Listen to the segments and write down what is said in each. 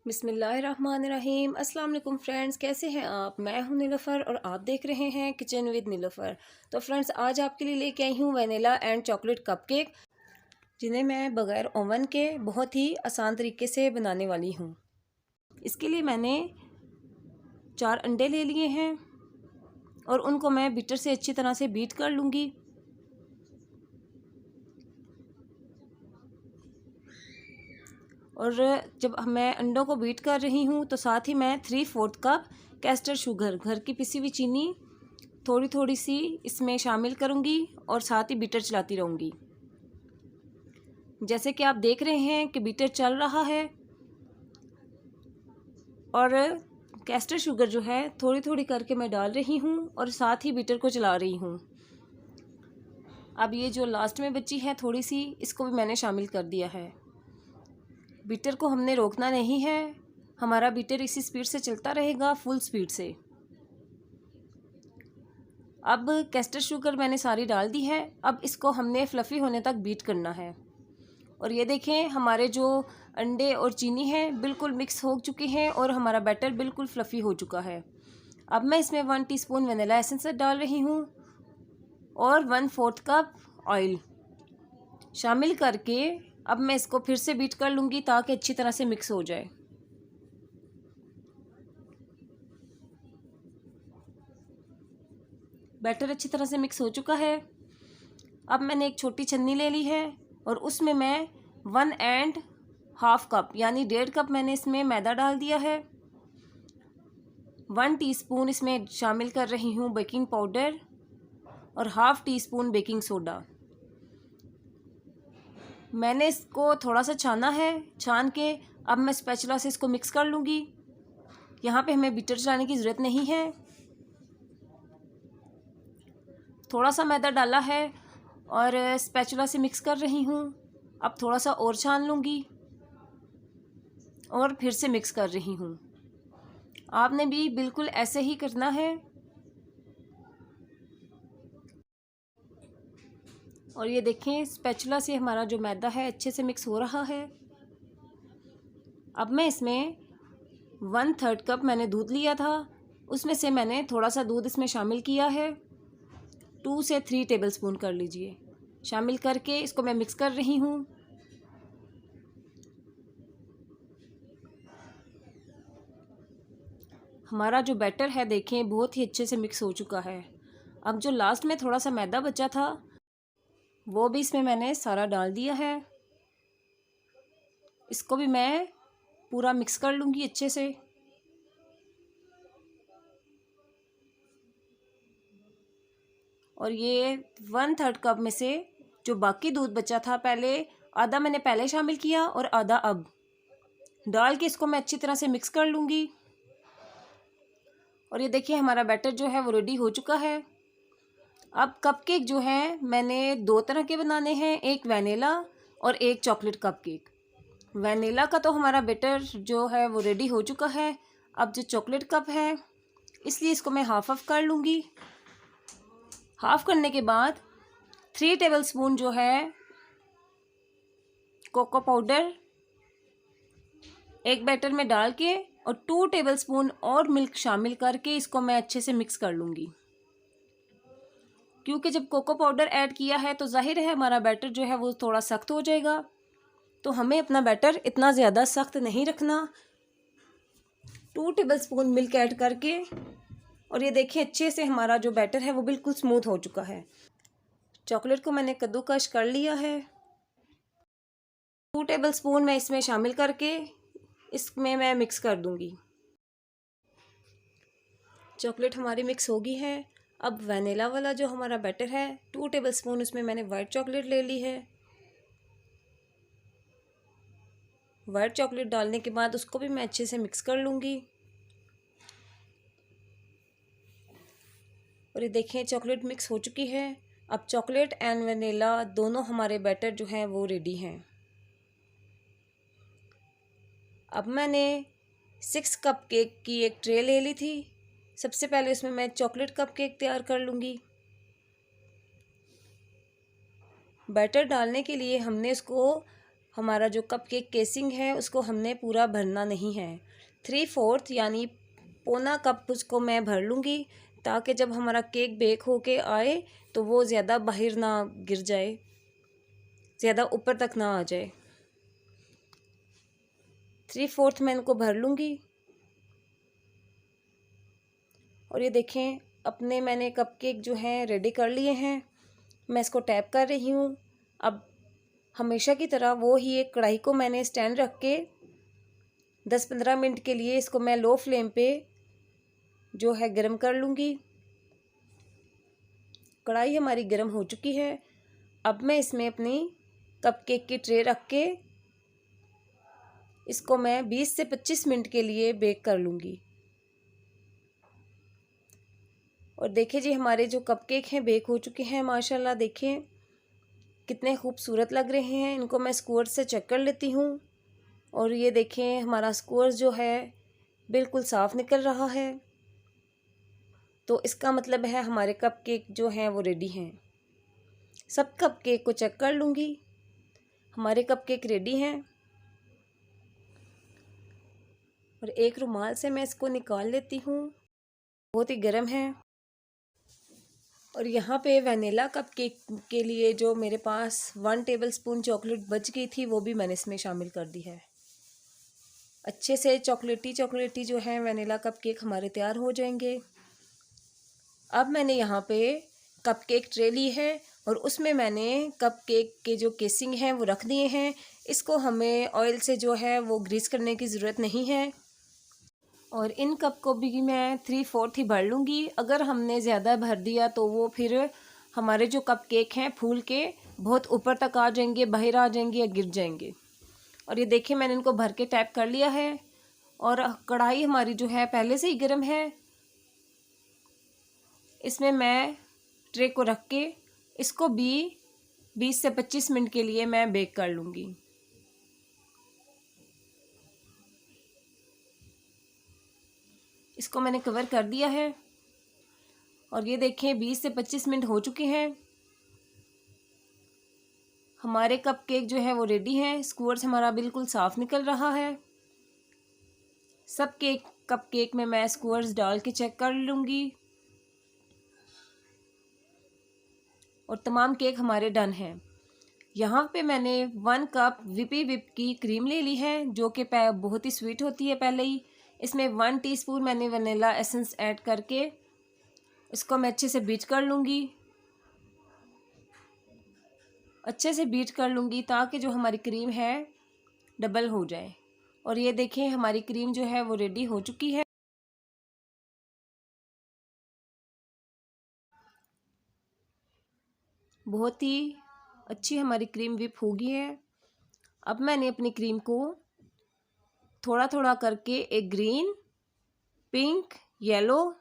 बिस्मिल्लाहिर्रहमानिर्रहीम। अस्सलाम वालेकुम फ्रेंड्स, कैसे हैं आप? मैं हूं नीलोफ़र और आप देख रहे हैं किचन विद नीलोफ़र। तो फ्रेंड्स, आज आपके लिए लेके आई हूं वनीला एंड चॉकलेट कपकेक, जिन्हें मैं बग़ैर ओवन के बहुत ही आसान तरीके से बनाने वाली हूं। इसके लिए मैंने 4 अंडे ले लिए हैं और उनको मैं बीटर से अच्छी तरह से बीट कर लूँगी। और जब मैं अंडों को बीट कर रही हूँ तो साथ ही मैं 3/4 कप कैस्टर शुगर, घर की पिसी हुई चीनी, थोड़ी थोड़ी सी इसमें शामिल करूँगी और साथ ही बीटर चलाती रहूँगी। जैसे कि आप देख रहे हैं कि बीटर चल रहा है और कैस्टर शुगर जो है थोड़ी थोड़ी करके मैं डाल रही हूँ और साथ ही बीटर को चला रही हूँ। अब ये जो लास्ट में बची है थोड़ी सी, इसको भी मैंने शामिल कर दिया है। बीटर को हमने रोकना नहीं है, हमारा बीटर इसी स्पीड से चलता रहेगा, फुल स्पीड से। अब कैस्टर शुगर मैंने सारी डाल दी है। अब इसको हमने फ्लफ़ी होने तक बीट करना है। और ये देखें, हमारे जो अंडे और चीनी है बिल्कुल मिक्स हो चुके हैं और हमारा बैटर बिल्कुल फ्लफ़ी हो चुका है। अब मैं इसमें 1 टीस्पून वनीला एसेंस डाल रही हूँ और 1/4 कप ऑयल शामिल करके अब मैं इसको फिर से बीट कर लूँगी ताकि अच्छी तरह से मिक्स हो जाए। बैटर अच्छी तरह से मिक्स हो चुका है। अब मैंने एक छोटी छन्नी ले ली है और उसमें मैं 1.5 कप यानी 1.5 कप मैंने इसमें मैदा डाल दिया है। 1 टीस्पून इसमें शामिल कर रही हूँ बेकिंग पाउडर और 1/2 टीस्पून बेकिंग सोडा। मैंने इसको थोड़ा सा छाना है, छान के अब मैं स्पैचुला से इसको मिक्स कर लूँगी। यहाँ पे हमें बीटर चलाने की ज़रूरत नहीं है। थोड़ा सा मैदा डाला है और स्पैचुला से मिक्स कर रही हूँ। अब थोड़ा सा और छान लूँगी और फिर से मिक्स कर रही हूँ। आपने भी बिल्कुल ऐसे ही करना है। और ये देखें, स्पैचुला से हमारा जो मैदा है अच्छे से मिक्स हो रहा है। अब मैं इसमें 1/3 कप मैंने दूध लिया था, उसमें से मैंने थोड़ा सा दूध इसमें शामिल किया है। 2 से 3 टेबलस्पून कर लीजिए। शामिल करके इसको मैं मिक्स कर रही हूँ। हमारा जो बैटर है देखें बहुत ही अच्छे से मिक्स हो चुका है। अब जो लास्ट में थोड़ा सा मैदा बचा था वो भी इसमें मैंने सारा डाल दिया है। इसको भी मैं पूरा मिक्स कर लूँगी अच्छे से। और ये 1/3 कप में से जो बाकी दूध बचा था, पहले आधा मैंने पहले शामिल किया और आधा अब डाल के इसको मैं अच्छी तरह से मिक्स कर लूँगी। और ये देखिए, हमारा बैटर जो है वो रेडी हो चुका है। अब कपकेक जो है मैंने 2 तरह के बनाने हैं, एक वनीला और एक चॉकलेट कपकेक। वनीला का तो हमारा बैटर जो है वो रेडी हो चुका है। अब जो चॉकलेट कप है इसलिए इसको मैं हाफ कर लूँगी। हाफ करने के बाद 3 टेबलस्पून जो है कोको पाउडर एक बैटर में डाल के और 2 टेबलस्पून और मिल्क शामिल करके इसको मैं अच्छे से मिक्स कर लूँगी। क्योंकि जब कोको पाउडर ऐड किया है तो जाहिर है हमारा बैटर जो है वो थोड़ा सख्त हो जाएगा, तो हमें अपना बैटर इतना ज़्यादा सख्त नहीं रखना। 2 टेबलस्पून मिल्क ऐड करके और ये देखिए अच्छे से हमारा जो बैटर है वो बिल्कुल स्मूथ हो चुका है। चॉकलेट को मैंने कद्दूकश कर लिया है। 2 टेबलस्पून मैं इसमें शामिल करके इसमें मैं मिक्स कर दूंगी। चॉकलेट हमारी मिक्स हो गई है। अब वनीला वाला जो हमारा बैटर है 2 टेबलस्पून उसमें मैंने वाइट चॉकलेट ले ली है। वाइट चॉकलेट डालने के बाद उसको भी मैं अच्छे से मिक्स कर लूँगी। और ये देखें, चॉकलेट मिक्स हो चुकी है। अब चॉकलेट एंड वनीला दोनों हमारे बैटर जो हैं वो रेडी हैं। अब मैंने 6 कप केक की एक ट्रे ले ली थी। सबसे पहले उसमें मैं चॉकलेट कप केक तैयार कर लूँगी। बैटर डालने के लिए हमने इसको हमारा जो कपकेक केसिंग है उसको हमने पूरा भरना नहीं है। 3/4 यानी पौना कप उसको मैं भर लूँगी, ताकि जब हमारा केक बेक होके आए तो वो ज़्यादा बाहर ना गिर जाए, ज़्यादा ऊपर तक ना आ जाए। 3/4 मैं इनको भर लूँगी। और ये देखें अपने मैंने कपकेक जो हैं रेडी कर लिए हैं। मैं इसको टैप कर रही हूँ। अब हमेशा की तरह वो ही एक कढ़ाई को मैंने स्टैंड रख के 10-15 मिनट के लिए इसको मैं लो फ्लेम पे जो है गर्म कर लूँगी। कढ़ाई हमारी गर्म हो चुकी है। अब मैं इसमें अपनी कपकेक की ट्रे रख के इसको मैं 20 से 25 मिनट के लिए बेक कर लूँगी। और देखिए जी हमारे जो कपकेक हैं बेक हो चुके हैं माशाल्लाह। देखिए कितने खूबसूरत लग रहे हैं। इनको मैं स्क्वायर से चेक कर लेती हूँ। और ये देखें हमारा स्क्वायर जो है बिल्कुल साफ़ निकल रहा है, तो इसका मतलब है हमारे कपकेक जो हैं वो रेडी हैं। सब कपकेक को चेक कर लूँगी। हमारे कपकेक रेडी हैं। और एक रुमाल से मैं इसको निकाल लेती हूँ, बहुत ही गर्म है। और यहाँ पे वनीला कपकेक के लिए जो मेरे पास 1 टेबलस्पून चॉकलेट बच गई थी वो भी मैंने इसमें शामिल कर दी है। अच्छे से चॉकलेटी जो है वनीला कपकेक हमारे तैयार हो जाएंगे। अब मैंने यहाँ पे कपकेक ट्रे ली है और उसमें मैंने कपकेक के जो केसिंग हैं वो रख दिए हैं। इसको हमें ऑयल से जो है वो ग्रीस करने की ज़रूरत नहीं है। और इन कप को भी मैं 3/4 ही भर लूँगी। अगर हमने ज़्यादा भर दिया तो वो फिर हमारे जो कपकेक हैं फूल के बहुत ऊपर तक आ जाएंगे, बाहर आ जाएंगे या गिर जाएंगे। और ये देखिए मैंने इनको भर के टैप कर लिया है। और कढ़ाई हमारी जो है पहले से ही गर्म है। इसमें मैं ट्रे को रख के इसको भी 20 से 25 मिनट के लिए मैं बेक कर लूँगी। इसको मैंने कवर कर दिया है। और ये देखें 20 से 25 मिनट हो चुके हैं। हमारे कपकेक जो है वो रेडी हैं। स्क्वायर हमारा बिल्कुल साफ़ निकल रहा है। सब कपकेक में मैं स्क्वायर्स डाल के चेक कर लूँगी। और तमाम केक हमारे डन हैं। यहाँ पे मैंने 1 कप विप की क्रीम ले ली है, जो कि बहुत ही स्वीट होती है। पहले ही इसमें 1 टीस्पून मैंने वनीला एसेंस ऐड करके इसको मैं अच्छे से बीट कर लूँगी। अच्छे से बीट कर लूँगी ताकि जो हमारी क्रीम है डबल हो जाए। और ये देखें हमारी क्रीम जो है वो रेडी हो चुकी है। बहुत ही अच्छी हमारी क्रीम विप हो गई है। अब मैंने अपनी क्रीम को थोड़ा थोड़ा करके एक ग्रीन, पिंक, येलो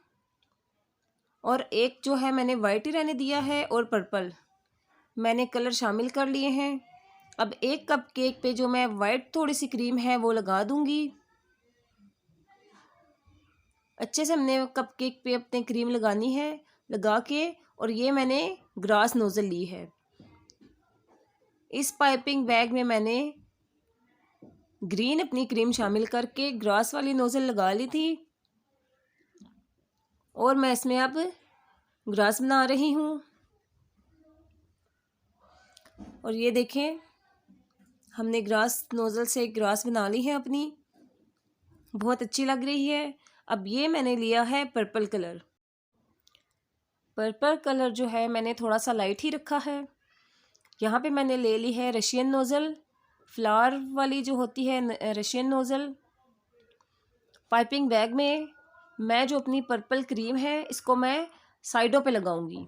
और एक जो है मैंने वाइट ही रहने दिया है और पर्पल मैंने कलर शामिल कर लिए हैं। अब एक कप केक पे जो मैं वाइट थोड़ी सी क्रीम है वो लगा दूंगी। अच्छे से हमने कप केक पे अपने क्रीम लगानी है, लगा के। और ये मैंने ग्रास नोज़ल ली है। इस पाइपिंग बैग में मैंने ग्रीन अपनी क्रीम शामिल करके ग्रास वाली नोज़ल लगा ली थी। और मैं इसमें अब ग्रास बना रही हूँ। और ये देखें हमने ग्रास नोज़ल से ग्रास बना ली है अपनी, बहुत अच्छी लग रही है। अब ये मैंने लिया है पर्पल कलर। पर्पल कलर जो है मैंने थोड़ा सा लाइट ही रखा है। यहाँ पे मैंने ले ली है रशियन नोज़ल, फ्लावर वाली जो होती है रशियन नोज़ल। पाइपिंग बैग में मैं जो अपनी पर्पल क्रीम है इसको मैं साइडों पे लगाऊंगी।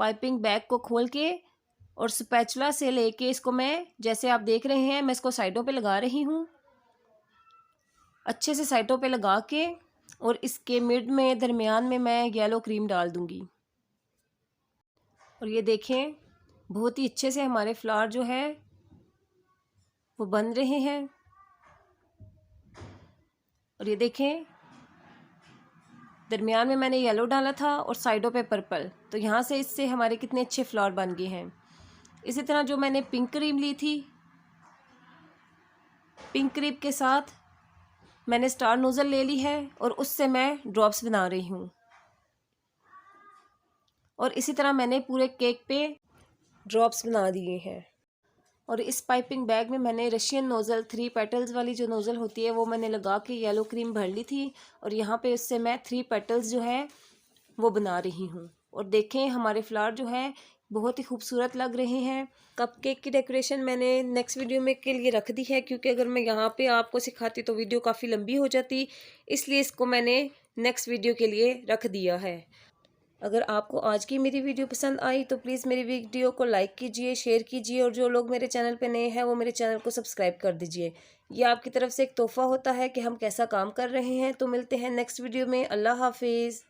पाइपिंग बैग को खोल के और स्पैचुला से लेके इसको मैं, जैसे आप देख रहे हैं, मैं इसको साइडों पे लगा रही हूँ। अच्छे से साइडों पे लगा के और इसके मिड में दरमियान में मैं येलो क्रीम डाल दूँगी। और ये देखें बहुत ही अच्छे से हमारे फ्लावर जो है वो बन रहे हैं। और ये देखें दरमियान में मैंने येलो डाला था और साइडों पे पर्पल, तो यहाँ से इससे हमारे कितने अच्छे फ्लावर बन गए हैं। इसी तरह जो मैंने पिंक क्रीम ली थी पिंक क्रिब के साथ मैंने स्टार नोज़ल ले ली है और उससे मैं ड्रॉप्स बना रही हूँ। और इसी तरह मैंने पूरे केक पे ड्रॉप्स बना दिए हैं। और इस पाइपिंग बैग में मैंने रशियन नोज़ल 3 पेटल्स वाली जो नोज़ल होती है वो मैंने लगा के येलो क्रीम भर ली थी और यहाँ पे उससे मैं 3 पेटल्स जो है वो बना रही हूँ। और देखें हमारे फ्लावर जो है बहुत ही खूबसूरत लग रहे हैं। कपकेक की डेकोरेशन मैंने नेक्स्ट वीडियो में के लिए रख दी है, क्योंकि अगर मैं यहाँ पे आपको सिखाती तो वीडियो काफ़ी लंबी हो जाती, इसलिए इसको मैंने नेक्स्ट वीडियो के लिए रख दिया है। अगर आपको आज की मेरी वीडियो पसंद आई तो प्लीज़ मेरी वीडियो को लाइक कीजिए, शेयर कीजिए और जो लोग मेरे चैनल पे नए हैं वो मेरे चैनल को सब्सक्राइब कर दीजिए। ये आपकी तरफ से एक तोहफ़ा होता है कि हम कैसा काम कर रहे हैं। तो मिलते हैं नेक्स्ट वीडियो में। अल्लाह हाफिज़।